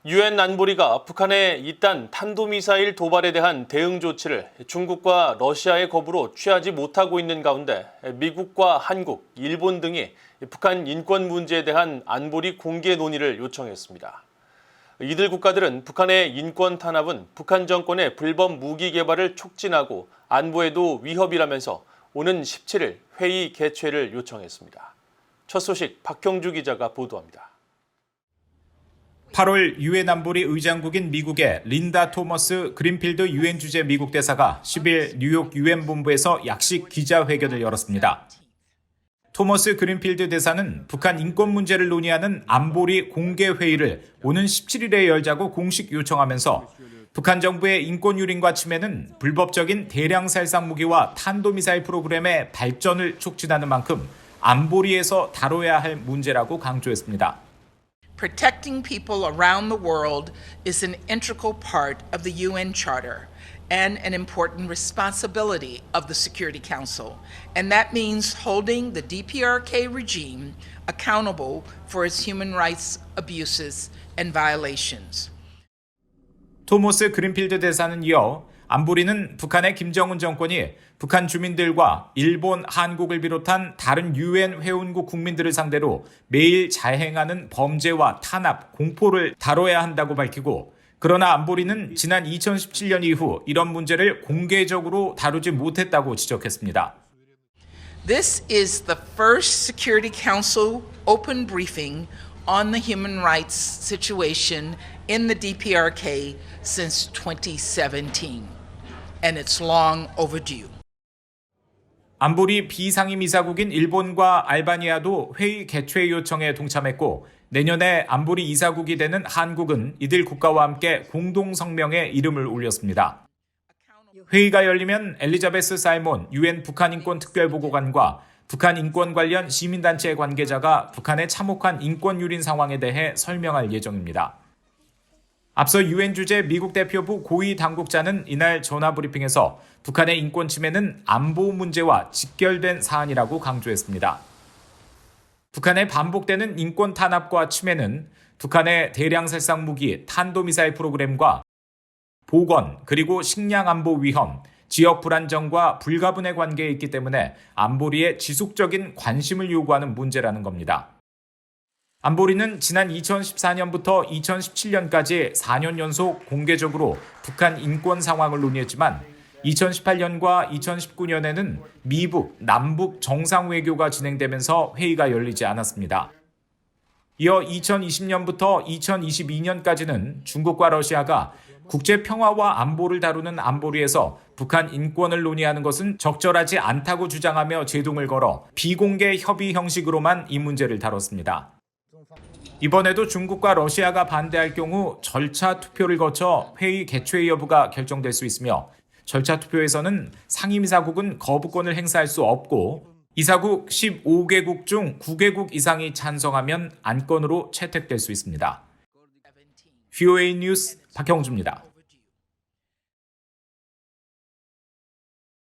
유엔 안보리가 북한의 이딴 탄도미사일 도발에 대한 대응 조치를 중국과 러시아의 겁으로 취하지 못하고 있는 가운데 미국과 한국, 일본 등이 북한 인권 문제에 대한 안보리 공개 논의를 요청했습니다. 이들 국가들은 북한의 인권 탄압은 북한 정권의 불법 무기 개발을 촉진하고 안보에도 위협이라면서 오는 17일 회의 개최를 요청했습니다. 첫 소식 박형주 기자가 보도합니다. 8월 유엔 안보리 의장국인 미국의 린다 토머스 그린필드 유엔 주재 미국 대사가 10일 뉴욕 유엔 본부에서 약식 기자회견을 열었습니다. 토머스 그린필드 대사는 북한 인권 문제를 논의하는 안보리 공개 회의를 오는 17일에 열자고 공식 요청하면서 북한 정부의 인권 유린과 침해는 불법적인 대량 살상 무기와 탄도미사일 프로그램의 발전을 촉진하는 만큼 안보리에서 다뤄야 할 문제라고 강조했습니다. Protecting people around the world is an integral part of the UN Charter and an important responsibility of the Security Council. And that means holding the DPRK regime accountable for its human rights abuses and violations. 토머스 그린필드 대사는 이어 안보리는 북한의 김정은 정권이 북한 주민들과 일본, 한국을 비롯한 다른 유엔 회원국 국민들을 상대로 매일 자행하는 범죄와 탄압, 공포를 다뤄야 한다고 밝히고, 그러나 안보리는 지난 2017년 이후 이런 문제를 공개적으로 다루지 못했다고 지적했습니다. This is the first Security Council open briefing on the human rights situation in the DPRK since 2017, and it's long overdue. 안보리 비상임이사국인 일본과 알바니아도 회의 개최 요청에 동참했고, 내년에 안보리 이사국이 되는 한국은 이들 국가와 함께 공동 성명에 이름을 올렸습니다. 회의가 열리면 엘리자베스 사이몬 유엔 북한 인권 특별보고관과 북한 인권 관련 시민단체 관계자가 북한의 참혹한 인권 유린 상황에 대해 설명할 예정입니다. 앞서 유엔 주재 미국 대표부 고위 당국자는 이날 전화 브리핑에서 북한의 인권 침해는 안보 문제와 직결된 사안이라고 강조했습니다. 북한의 반복되는 인권 탄압과 침해는 북한의 대량 살상 무기, 탄도미사일 프로그램과 보건 그리고 식량 안보 위험, 지역 불안정과 불가분의 관계에 있기 때문에 안보리의 지속적인 관심을 요구하는 문제라는 겁니다. 안보리는 지난 2014년부터 2017년까지 4년 연속 공개적으로 북한 인권 상황을 논의했지만 2018년과 2019년에는 미북, 남북 정상외교가 진행되면서 회의가 열리지 않았습니다. 이어 2020년부터 2022년까지는 중국과 러시아가 국제 평화와 안보를 다루는 안보리에서 북한 인권을 논의하는 것은 적절하지 않다고 주장하며 제동을 걸어 비공개 협의 형식으로만 이 문제를 다뤘습니다. 이번에도 중국과 러시아가 반대할 경우 절차 투표를 거쳐 회의 개최 여부가 결정될 수 있으며, 절차 투표에서는 상임이사국은 거부권을 행사할 수 없고 이사국 15개국 중 9개국 이상이 찬성하면 안건으로 채택될 수 있습니다. VOA 뉴스 박형주입니다.